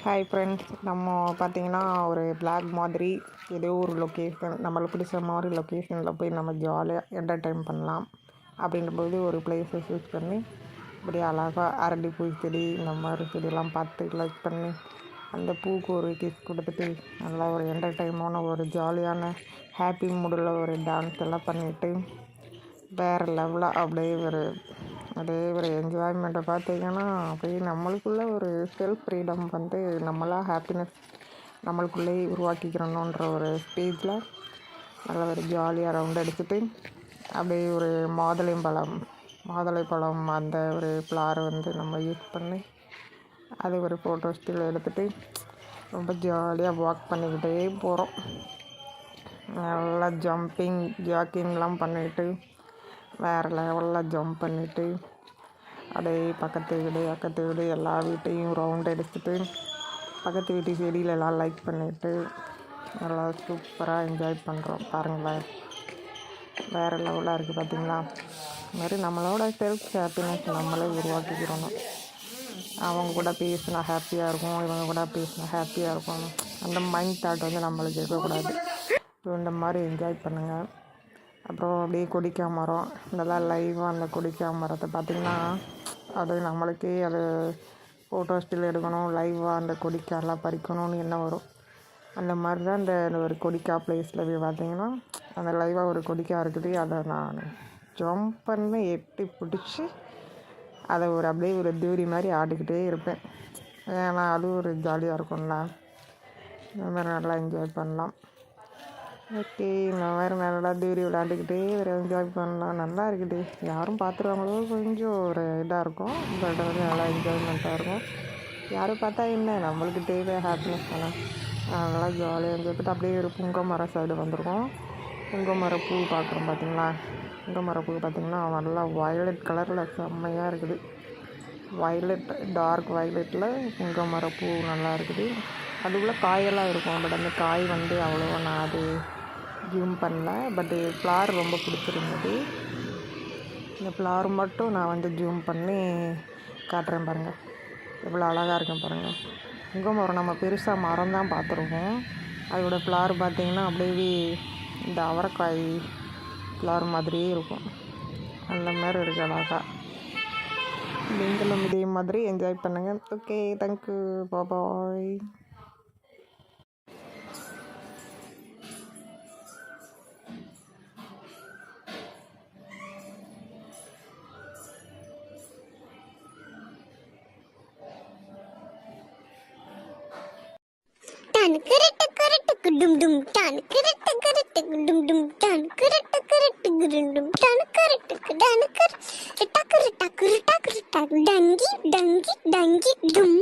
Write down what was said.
Hi friends, நம்ம பார்த்திங்கன்னா ஒரு பிளாக் மாதிரி ஏதோ ஒரு லொக்கேஷன், நம்மளுக்கு பிடிச்ச மாதிரி லொக்கேஷனில் போய் நம்ம ஜாலியாக என்டர்டைன் பண்ணலாம். அப்படின்றபோது ஒரு பிளேஸை சூஸ் பண்ணி அப்படியே அழகாக அரளி பூ செடி இந்த மாதிரி செடியெல்லாம் பார்த்து லைக் பண்ணி அந்த பூக்கு ஒரு கிஸ் கொடுத்துட்டு நல்லா ஒரு என்டர்டைனான ஒரு ஜாலியான ஹாப்பி மூடில் ஒரு டான்ஸ் எல்லாம் பண்ணிவிட்டு வேறு லெவலாக அப்படியே ஒரு என்ஜாய்மெண்ட்டை பார்த்திங்கன்னா அப்படியே நம்மளுக்குள்ளே ஒரு செல்ஃப் ஃப்ரீடம் வந்து நம்மளாக ஹாப்பினஸ் நம்மளுக்குள்ளேயே உருவாக்கிக்கிறணுன்ற ஒரு ஸ்டேஜில் நல்லா ஒரு ஜாலியாக ரவுண்ட் அடிச்சுட்டு அப்படியே ஒரு மாதுளைப்பழம் அந்த ஒரு ஃப்ளாரை வந்து நம்ம யூஸ் பண்ணி அது ஒரு ஃபோட்டோ ஸ்டில் எடுத்துகிட்டு ரொம்ப ஜாலியாக வாக் பண்ணிக்கிட்டே போகிறோம். நல்லா ஜாக்கிங்லாம் பண்ணிவிட்டு வேறு லெவலில் ஜம்ப் பண்ணிவிட்டு அப்படியே பக்கத்து வீடு எல்லா வீட்டையும் ரவுண்ட் அடிச்சுட்டு பக்கத்து வீட்டு செடியிலலாம் லைக் பண்ணிவிட்டு நல்லா சூப்பராக என்ஜாய் பண்ணுறோம். பாருங்களேன், வேறு லெவலாக இருக்குது பார்த்திங்களா. இது மாதிரி நம்மளோட செல்ஃப் ஹாப்பினஸ் நம்மளே உருவாக்கிக்கிறோம். அவங்க கூட பேசினா ஹாப்பியாக இருக்கும், இவங்க கூட பேசினா ஹாப்பியாக இருக்கும், அந்த மைண்ட் தாட் வந்து நம்மளுக்கு இருக்கக்கூடாது. ஸோ இந்த மாதிரி என்ஜாய் பண்ணுங்கள். அப்புறம் அப்படியே கொடிக்காய் மரம், இதெல்லாம் லைவாக அந்த கொடிக்காய் மரத்தை பார்த்திங்கன்னா அது நம்மளுக்கே அது ஃபோட்டோ ஸ்டில் எடுக்கணும், லைவாக அந்த கொடிக்காயெல்லாம் பறிக்கணும்னு என்ன வரும். அந்த மாதிரி தான் இந்த ஒரு கொடிக்காய் பிளேஸில் போய் பார்த்திங்கன்னா அந்த லைவாக ஒரு கொடிக்காய் இருக்குது. அதை நான் ஜம்ப் பண்ணி எட்டி பிடிச்சி அதை அப்படியே ஒரு தூரி மாதிரி ஆடிக்கிட்டே இருப்பேன். ஏன்னா அது ஒரு ஜாலியாக இருக்கும்ல, இந்த மாதிரி நல்லா என்ஜாய் பண்ணலாம். ஓகே, இந்த மாதிரி நல்லா தூரி விளையாண்டுக்கிட்டே ஒரு என்ஜாய் பண்ணலாம். நல்லா இருக்குது. யாரும் பார்த்துருவாங்களோ கொஞ்சம் ஒரு இதாக இருக்கும், பட் வந்து நல்லா என்ஜாய்மெண்ட்டாக இருக்கும். யாரும் பார்த்தா என்ன, நம்மளுக்கு தேவை ஹாப்பினஸ் தானே. நல்லா ஜாலியாக என்ஜாய் பண்ணிட்டு அப்படியே ஒரு புங்கை மரம் சைடு வந்திருக்கோம். புங்கை மரம் பூ பார்க்குறோம் பார்த்திங்களா. புங்கை மரம் பூ பார்த்திங்கன்னா நல்லா வயலட் கலரில் செம்மையாக இருக்குது. டார்க் வயலட்டில் புங்கை மரம் பூ நல்லா இருக்குது. அதுக்குள்ளே காயெல்லாம் இருக்கும், பட் அந்த காய் வந்து அவ்வளோவா நான் அது ஜூம் பண்ணல. பட்டு ஃப்ளார் ரொம்ப பிடிச்சிருந்தது. இந்த ஃப்ளார் மட்டும் நான் வந்து ஜூம் பண்ணி காட்டுறேன் பாருங்கள், எவ்வளோ அழகாக இருக்கும் பாருங்கள். புங்கை மரம் நம்ம பெருசாக மரம் தான் பார்த்துருக்கோம். அதோடய ஃப்ளார் பார்த்திங்கன்னா அப்படியே இந்த அவரைக்காய் ஃப்ளார் மாதிரியே இருக்கும். அந்த மாதிரி இருக்குது அழகாக. நீங்களும் இதே மாதிரி என்ஜாய் பண்ணுங்கள். ஓகே, தேங்க்யூ, பாய். dum dum tan krit dum dum tan krit dum dum tan krit dan krit tak dangi dum